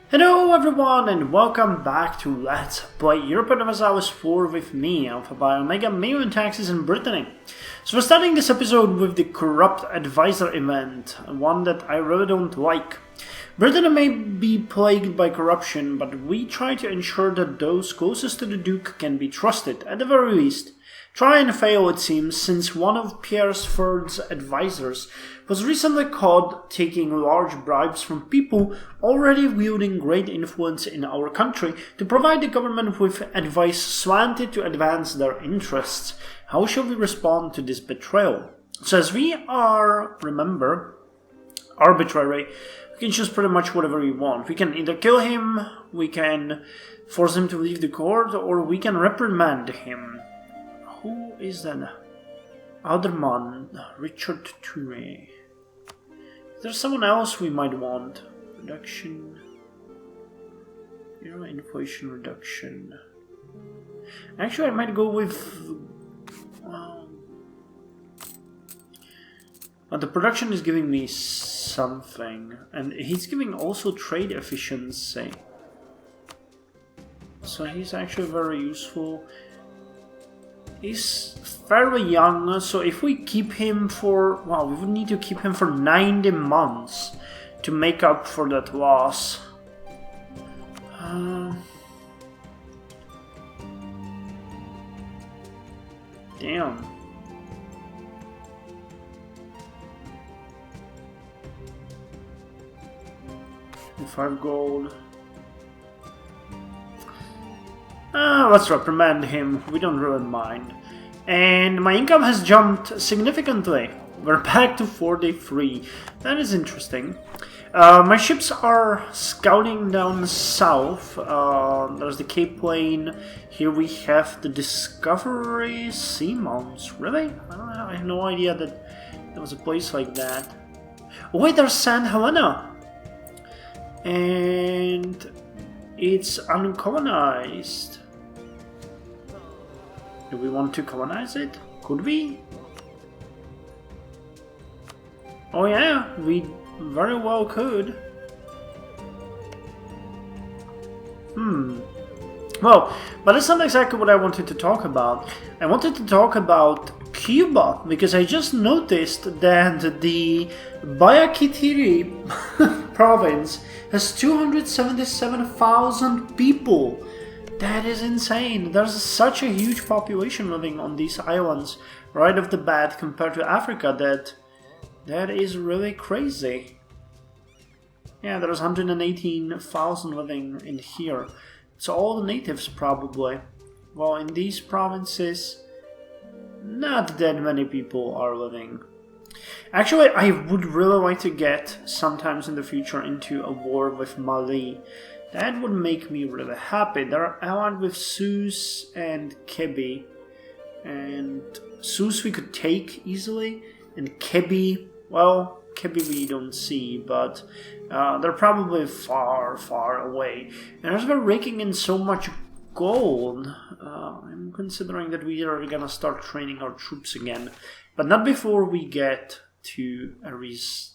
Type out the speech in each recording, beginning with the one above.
Hello everyone and welcome back to Let's Play Europa Universalis IV with me, Alfapiomega, Meiou and Taxes, and Brittany. So we're starting this episode with the Corrupt Advisor event, one that I really don't like. Brittany may be plagued by corruption, but we try to ensure that those closest to the Duke can be trusted, at the very least. Try and fail, it seems, since one of Pierre's Ferd's advisors was recently caught taking large bribes from people already wielding great influence in our country to provide the government with advice slanted to advance their interests. How shall we respond to this betrayal? So as we are, remember, arbitrary, we can choose pretty much whatever we want. We can either kill him, we can force him to leave the court, or we can reprimand him. Who is that other man? Richard Touré. There's someone else we might want. Reduction. Inflation reduction. Actually, I might go with... But the production is giving me something. And he's giving also trade efficiency. So he's actually very useful. He's fairly young, so if we keep him for... Well, we would need to keep him for 90 months to make up for that loss. Damn. And 5 gold. Let's reprimand him, we don't really mind. And my income has jumped significantly. We're back to 43. That is interesting. My ships are scouting down south. There's the Cape Plane. Here we have the Discovery Seamounts. Really? I don't know. I have no idea that there was a place like that. Oh wait, there's San Helena. And it's uncolonized. Do we want to colonize it? Could we? Oh yeah, we very well could. Well, but that's not exactly what I wanted to talk about. I wanted to talk about Cuba, because I just noticed that the Guayaquil province has 277,000 people. That is insane. There's such a huge population living on these islands right off the bat compared to Africa that is really crazy. Yeah, there's 118,000 living in here. It's all the natives probably. Well, in these provinces, not that many people are living. Actually, I would really like to get sometimes in the future into a war with Mali. That would make me really happy. They're allied with Sus and Kebi. And Sus we could take easily. And Kebi, well, Kebi we don't see, but they're probably far, far away. And as we're raking in so much gold, I'm considering that we are gonna start training our troops again. But not before we get to Aris.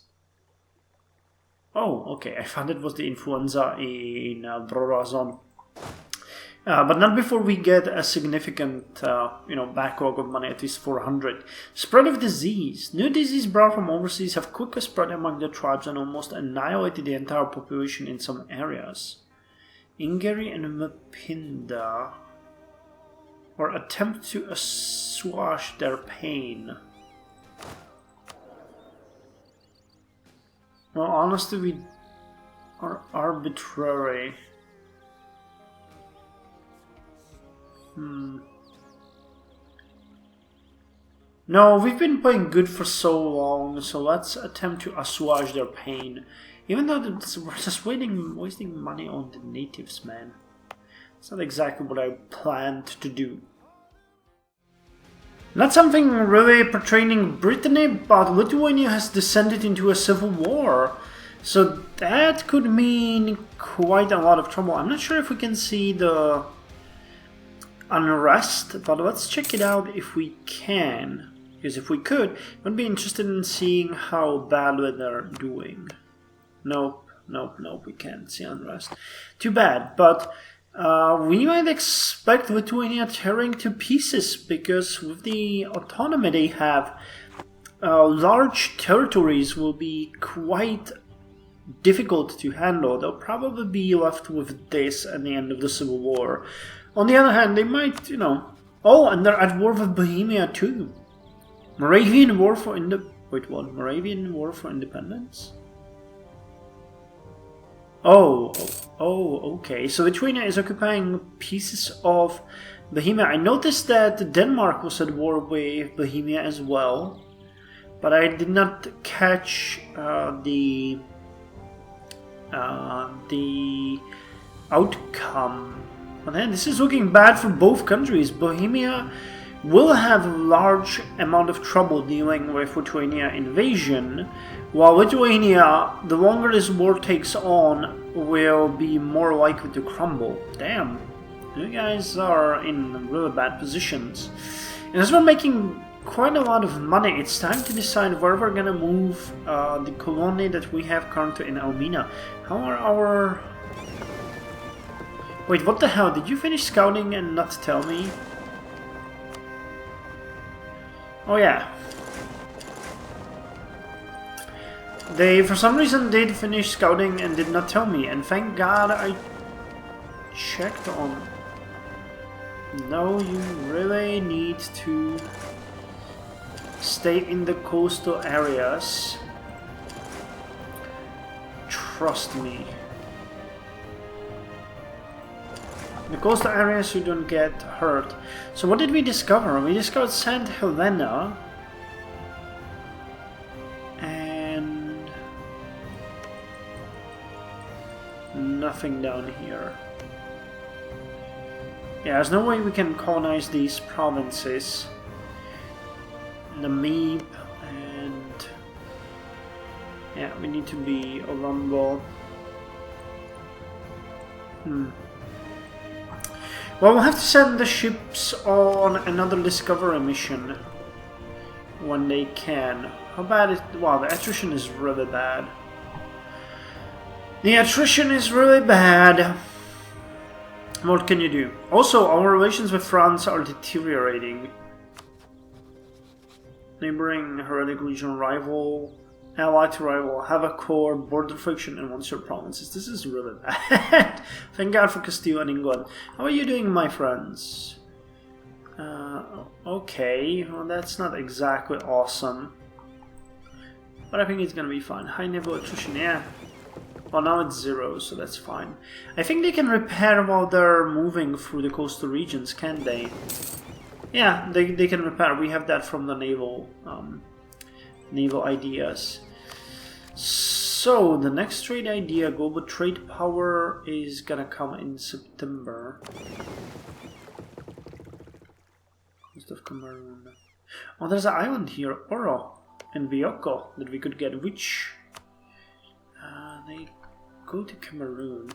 Oh, okay, I thought it was the influenza in Brorazon. But not before we get a significant, backlog of money, at least 400. Spread of disease. New disease brought from overseas have quickly spread among the tribes and almost annihilated the entire population in some areas. Ingeri and Mapinda. Or attempt to assuage their pain. Well, honestly, we are arbitrary. No, we've been playing good for so long, so let's attempt to assuage their pain. Even though we're just wasting money on the natives, man. It's not exactly what I planned to do. Not something really pertaining Brittany, but Lithuania has descended into a civil war. So that could mean quite a lot of trouble. I'm not sure if we can see the unrest, but let's check it out if we can. Because if we could, I'd be interested in seeing how badly they're doing. Nope, Nope, we can't see unrest. Too bad, but we might expect Lithuania tearing to pieces, because with the autonomy they have, large territories will be quite difficult to handle. They'll probably be left with this at the end of the Civil War. On the other hand, they might, you know... Oh, and they're at war with Bohemia too. Moravian War for Moravian War for Independence? Oh, okay. So Lithuania is occupying pieces of Bohemia. I noticed that Denmark was at war with Bohemia as well, but I did not catch the outcome. But then this is looking bad for both countries. Bohemia will have a large amount of trouble dealing with Lithuania invasion, while Lithuania, the longer this war takes on, will be more likely to crumble. Damn, you guys are in really bad positions. And as we're making quite a lot of money, it's time to decide where we're gonna move the colony that we have currently in Almina. How are our... Wait, what the hell? Did you finish scouting and not tell me? Oh yeah. They, for some reason, did finish scouting and did not tell me. And thank God I checked on... No, you really need to stay in the coastal areas. Trust me. The coastal areas, you don't get hurt. So what did we discover? We discovered St. Helena. And... nothing down here. Yeah, there's no way we can colonize these provinces. Namib and... yeah, we need to be Olombo. Well, we'll have to send the ships on another discovery mission when they can. How bad is... wow, the attrition is really bad. The attrition is really bad. What can you do? Also, our relations with France are deteriorating. Neighboring Heretic Legion rival, allied to rival, have a core, border friction, and wants your provinces. This is really bad. Thank God for Castile and England. How are you doing, my friends? Okay, well that's not exactly awesome. But I think it's gonna be fine. High naval attrition, yeah. Well, now it's 0, so that's fine. I think they can repair while they're moving through the coastal regions, can they? Yeah, they can repair. We have that from the naval ideas. So the next trade idea, global trade power, is gonna come in September. Coast of Cameroon. Oh, there's an island here, Oro and Bioko, that we could get. Which they go to Cameroon.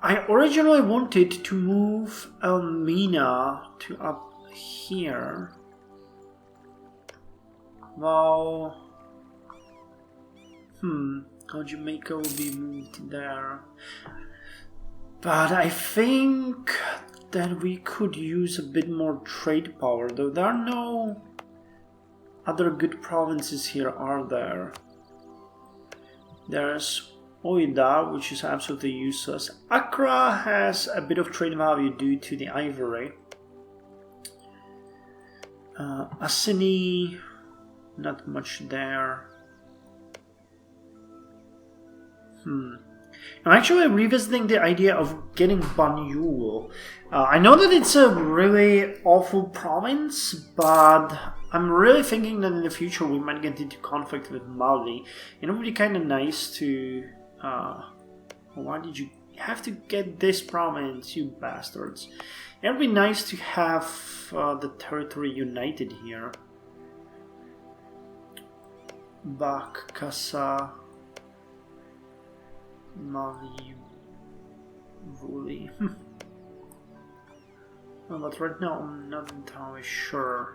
I originally wanted to move Elmina to up here. Well, how Jamaica will be moved there. But I think that we could use a bit more trade power, though there are no other good provinces here, are there? There's Oida, which is absolutely useless. Accra has a bit of trade value due to the ivory. Assini, not much there. I'm actually revisiting the idea of getting Banyul. I know that it's a really awful province, but I'm really thinking that in the future we might get into conflict with Mali. It would be kind of nice to... why did you have to get this province, you bastards? It would be nice to have the territory united here. Bak, Kassa, Mali, Vuli. Well, but right now I'm not entirely sure.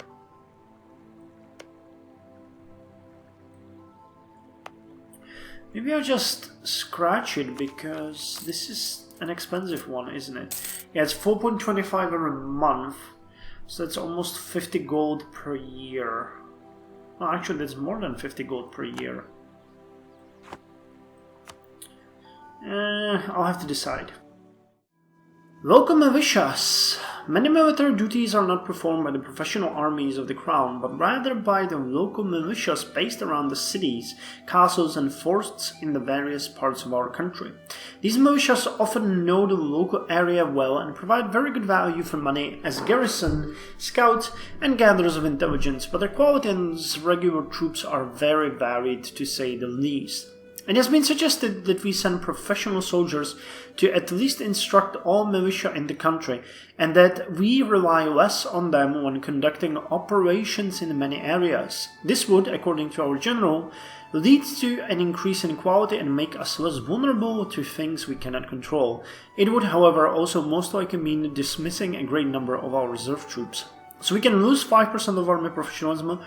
Maybe I'll just scratch it because this is an expensive one, isn't it? Yeah, it's 4.25 every month, so that's almost 50 gold per year. Well, actually, that's more than 50 gold per year. I'll have to decide. Local militias. Many military duties are not performed by the professional armies of the crown, but rather by the local militias based around the cities, castles and forts in the various parts of our country. These militias often know the local area well and provide very good value for money as garrison, scouts and gatherers of intelligence, but their quality as regular troops are very varied, to say the least. It has been suggested that we send professional soldiers to at least instruct all militia in the country, and that we rely less on them when conducting operations in many areas. This would, according to our general, lead to an increase in quality and make us less vulnerable to things we cannot control. It would, however, also most likely mean dismissing a great number of our reserve troops. So we can lose 5% of army professionalism,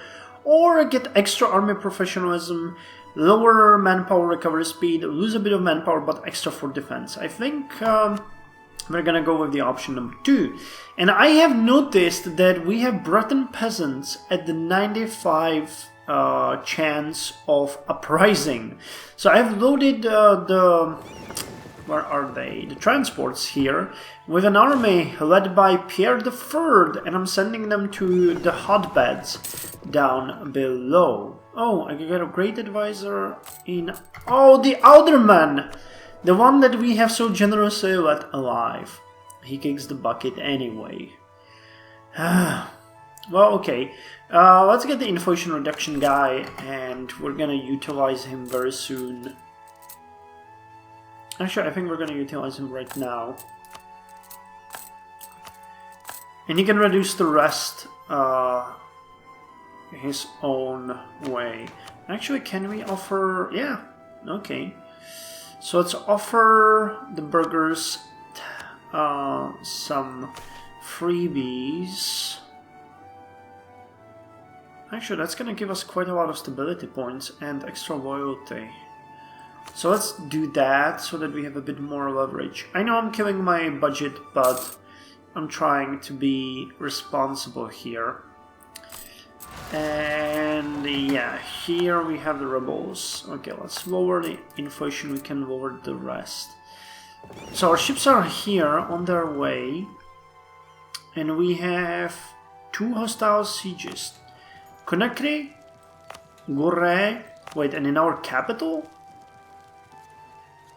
or get extra army professionalism, lower manpower recovery speed, lose a bit of manpower but extra for defense. I think we're gonna go with the option number 2. And I have noticed that we have Breton peasants at the 95 chance of uprising. So I've loaded where are they? The transports here with an army led by Pierre III, and I'm sending them to the hotbeds down below. Oh, I can get a great advisor in... Oh, the Alderman! The one that we have so generously let alive. He kicks the bucket anyway. Well, okay. Let's get the inflation reduction guy, and we're gonna utilize him very soon. Actually, I think we're gonna utilize him right now. And he can reduce the rest his own way. Actually, can we offer... Yeah, okay. So let's offer the burghers some freebies. Actually, that's gonna give us quite a lot of stability points and extra loyalty. So let's do that so that we have a bit more leverage. I know I'm killing my budget, but I'm trying to be responsible here. And yeah, here we have the rebels. Okay, let's lower the inflation, we can lower the rest. So our ships are here on their way. And we have 2 hostile sieges. Conakry, Gorée, wait, and in our capital?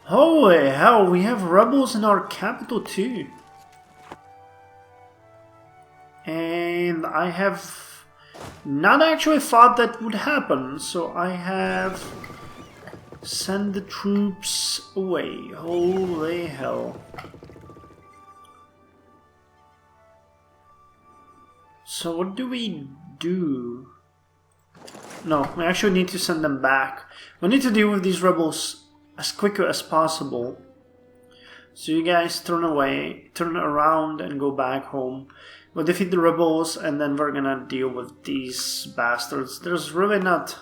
Holy hell, we have rebels in our capital too. And I have not actually thought that would happen, so I have sent the troops away. Holy hell. So what do we do? No, we actually need to send them back. We need to deal with these rebels as quickly as possible. So you guys turn away, turn around and go back home. We'll defeat the rebels and then we're gonna deal with these bastards. There's really not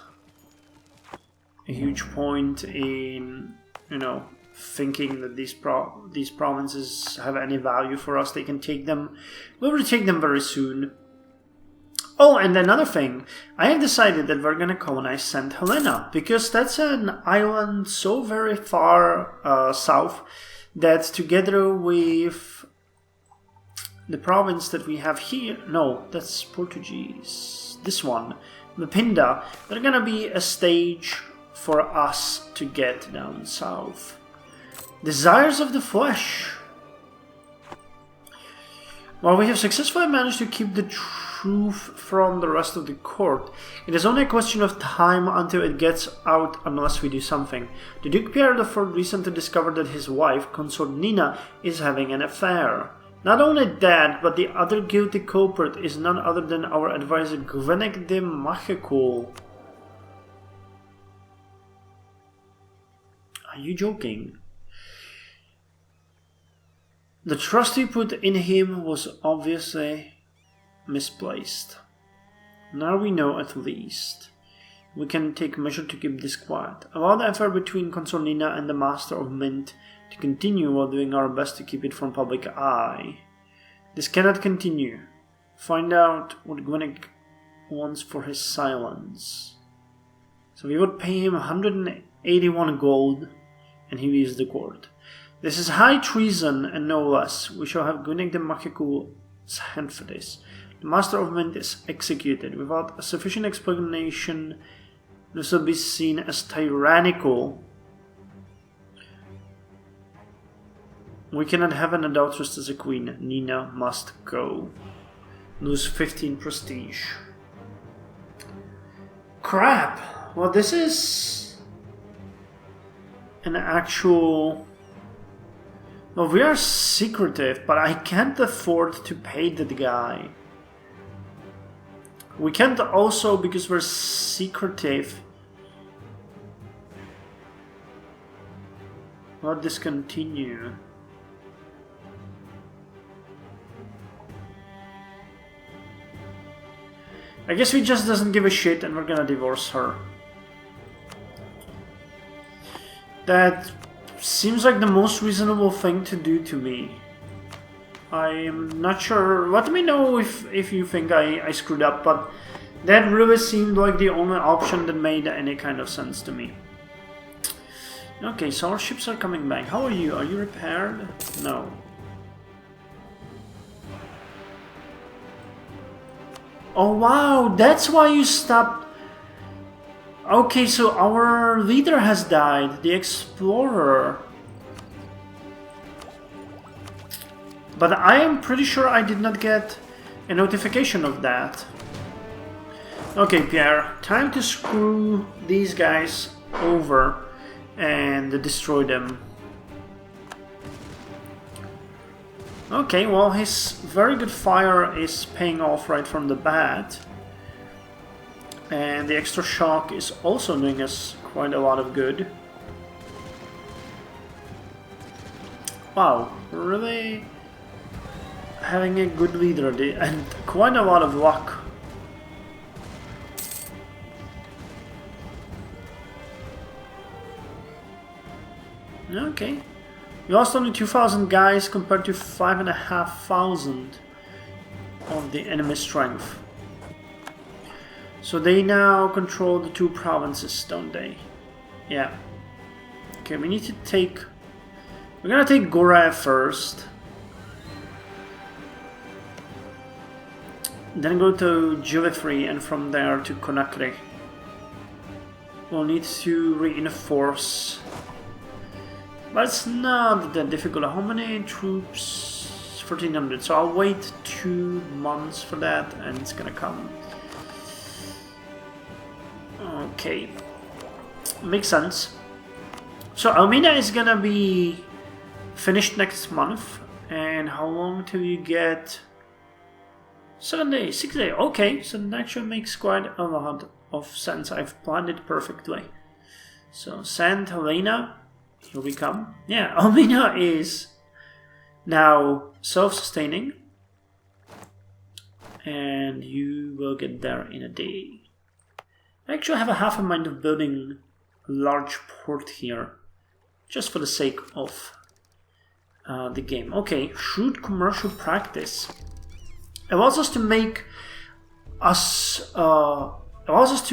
a huge point in, you know, thinking that these provinces have any value for us. They can take them. We'll retake them very soon. Oh, and another thing, I have decided that we're gonna colonize St. Helena, because that's an island so very far south that together with the province that we have here, no, that's Portuguese, this one, Mapinda, they're gonna be a stage for us to get down south. Desires of the flesh. While we have successfully managed to keep the truth from the rest of the court, it is only a question of time until it gets out unless we do something. The Duke Pierre IV recently discovered that his wife, Consort Nina, is having an affair. Not only that, but the other guilty culprit is none other than our advisor Gwenek de Machekul. Are you joking? The trust we put in him was obviously misplaced. Now we know at least. we can take measure to keep this quiet. Allow the affair between Consolina and the Master of Mint to continue while doing our best to keep it from public eye. This cannot continue. Find out what Gwyneth wants for his silence. So we would pay him 181 gold and he leaves the court. This is high treason and no less. We shall have Gwyneth the Machico's hand for this. The Master of Mint is executed. Without a sufficient explanation, this will be seen as tyrannical. We cannot have an adulteress as a queen. Nina must go. Lose 15 prestige. Crap! Well, this is an actual... Well, we are secretive, but I can't afford to pay that guy. We can't also, because we're secretive, let this continue. I guess he just doesn't give a shit and we're gonna divorce her. That seems like the most reasonable thing to do to me. I am not sure. Let me know if you think I screwed up, but that really seemed like the only option that made any kind of sense to me. Okay, so our ships are coming back. How are you? Are you repaired? No. Oh wow, that's why you stopped. Okay, so our leader has died, the explorer. But I am pretty sure I did not get a notification of that. Okay, Pierre, time to screw these guys over and destroy them. Okay, well, his very good fire is paying off right from the bat. And the extra shock is also doing us quite a lot of good. Wow, really having a good leader and quite a lot of luck. Okay. We lost only 2,000 guys compared to 5,500 of the enemy strength. So they now control the two provinces, don't they? Yeah. Okay, we need to take... We're gonna take Goraev first. Then go to Gillifrey and from there to Conakry. We'll need to reinforce... But it's not that difficult. How many troops? 1,400. So I'll wait 2 months for that and it's gonna come. Okay. Makes sense. So Almina is gonna be finished next month. And how long till you get? 7 days, 6 days. Okay, so that actually makes quite a lot of sense. I've planned it perfectly. So Saint Helena. Here we come. Yeah, Almina is now self-sustaining. And you will get there in a day. I actually have a half a mind of building a large port here. Just for the sake of the game. Okay, shrewd commercial practice. Allows us to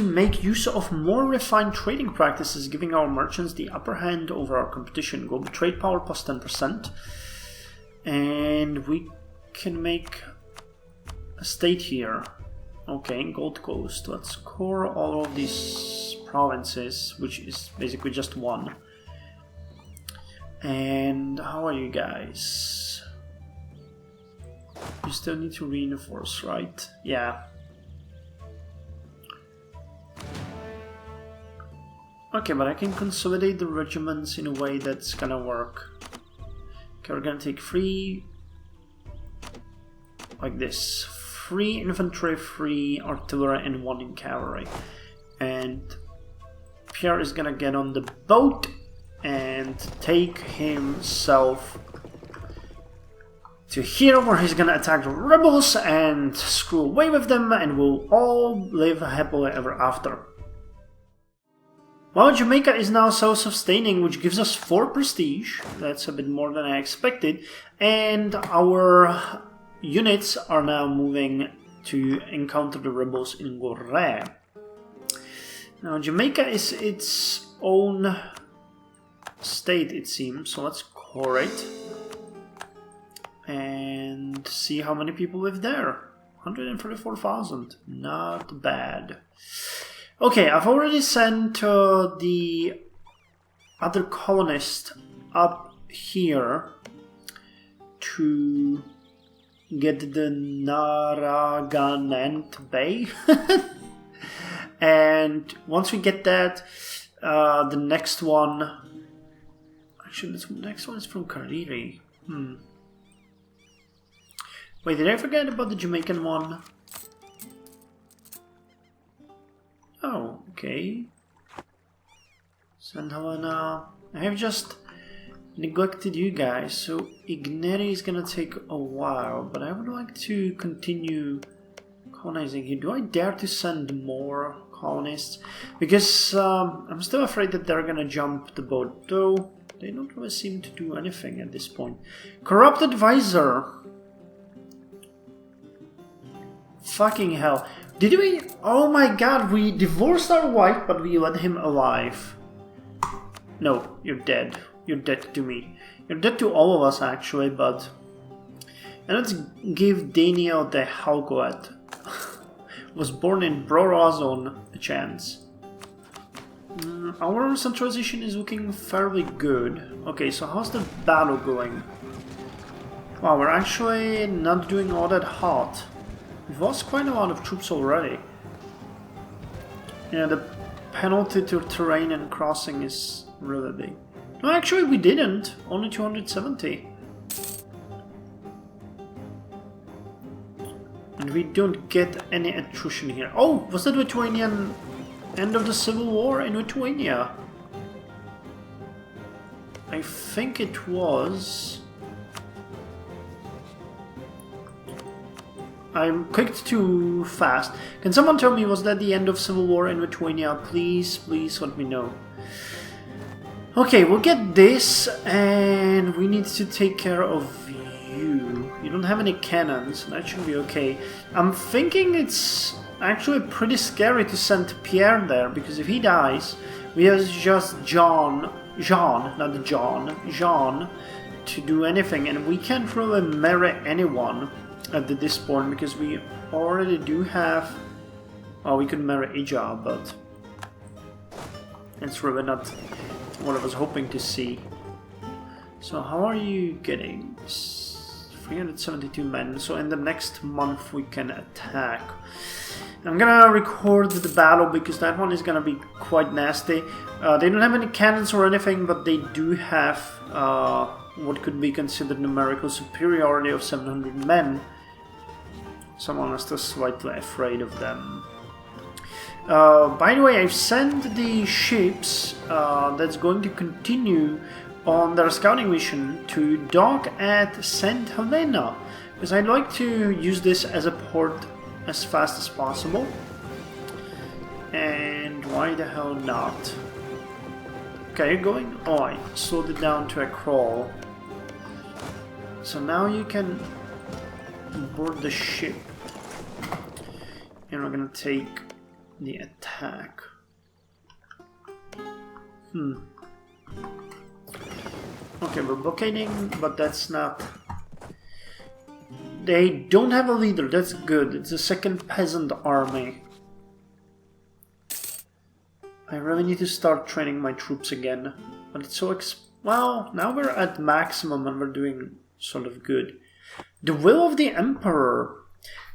make use of more refined trading practices, giving our merchants the upper hand over our competition. Global trade power plus 10%. And we can make a state here. Okay, Gold Coast. Let's core all of these provinces, which is basically just one. And how are you guys? You still need to reinforce, right? Yeah. Okay, but I can consolidate the regiments in a way that's gonna work. Okay, we're gonna take 3 like this. 3 infantry, 3 artillery, and 1 in cavalry. And Pierre is gonna get on the boat and take himself to here, where he's gonna attack the rebels and screw away with them, and we'll all live happily ever after. Well, Jamaica is now self-sustaining, which gives us 4 prestige. That's a bit more than I expected. And our units are now moving to encounter the rebels in Gorée. Now, Jamaica is its own state, it seems. So let's core it and see how many people live there. 134,000. Not bad. Okay, I've already sent the other colonist up here to get the Narragansett Bay. And once we get that, the next one... Actually, the next one is from Kariri. Wait, did I forget about the Jamaican one? Oh, okay. St. Helena. I have just neglected you guys, so Igneri is gonna take a while, but I would like to continue colonizing here. Do I dare to send more colonists? Because I'm still afraid that they're gonna jump the boat, though they don't really seem to do anything at this point. Corrupt advisor. Fucking hell. Did we... Oh my god, we divorced our wife, but we let him alive. No, you're dead. You're dead to me. You're dead to all of us, actually, but... And let's give Daniel the Halgoat. Was born in Brorazon a chance. Our centralization is looking fairly good. Okay, so how's the battle going? Wow, we're actually not doing all that hot. We've lost quite a lot of troops already. Yeah, the penalty to terrain and crossing is really big. No, actually we didn't. Only 270. And we don't get any attrition here. Oh, was that Lithuanian end of the Civil War in Lithuania? I think it was. I clicked too fast. Can someone tell me, was that the end of Civil War in Lithuania? Please, please let me know. Okay, we'll get this, and we need to take care of you. You don't have any cannons, that should be okay. I'm thinking it's actually pretty scary to send Pierre there, because if he dies, we have just Jean to do anything, and we can't really marry anyone at this point, because we already do have... Oh, we could marry Ija, but it's really not what I was hoping to see. So how are you getting? 372 men, so in the next month we can attack. I'm gonna record the battle because that one is gonna be quite nasty. They don't have any cannons or anything, but they do have what could be considered numerical superiority of 700 men. Someone is still slightly afraid of them. By the way, I've sent the ships that's going to continue on their scouting mission to dock at St. Helena, because I'd like to use this as a port as fast as possible. And why the hell not? Okay, you're going? Oh, I slowed it down to a crawl. So now you can board the ship. And we're gonna take the attack. Okay, we're blockading, but that's not... They don't have a leader, that's good. It's a second peasant army. I really need to start training my troops again. But it's so well, now we're at maximum and we're doing sort of good. The will of the Emperor.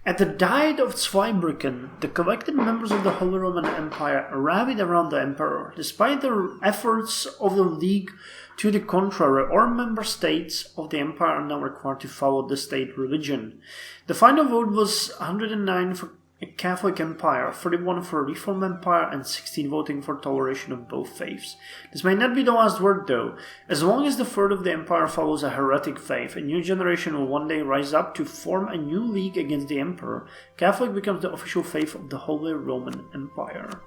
At the Diet of Zweibrücken, the collected members of the Holy Roman Empire rallied around the Emperor. Despite the efforts of the League to the contrary, all member states of the Empire are now required to follow the state religion. The final vote was 109 for a Catholic Empire, 31 for a Reformed Empire, and 16 voting for toleration of both faiths. This may not be the last word, though. As long as the third of the Empire follows a heretic faith, a new generation will one day rise up to form a new league against the Emperor. Catholic becomes the official faith of the Holy Roman Empire.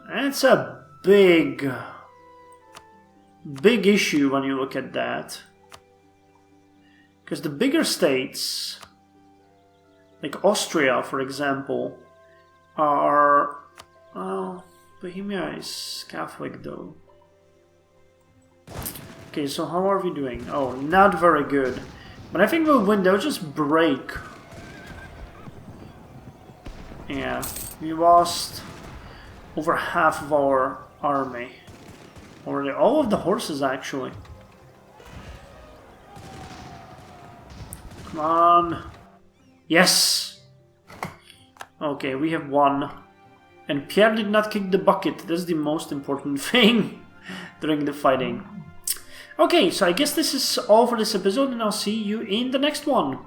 That's a big issue when you look at that. Because the bigger states, like Austria, for example, are... Well, Bohemia is Catholic, though. Okay, so how are we doing? Oh, not very good. But I think we'll win. They'll just break. Yeah, we lost over half of our army. Already, all of the horses, actually. Come on. Yes! Okay, we have won. And Pierre did not kick the bucket. That's the most important thing during the fighting. Okay, so I guess this is all for this episode, and I'll see you in the next one.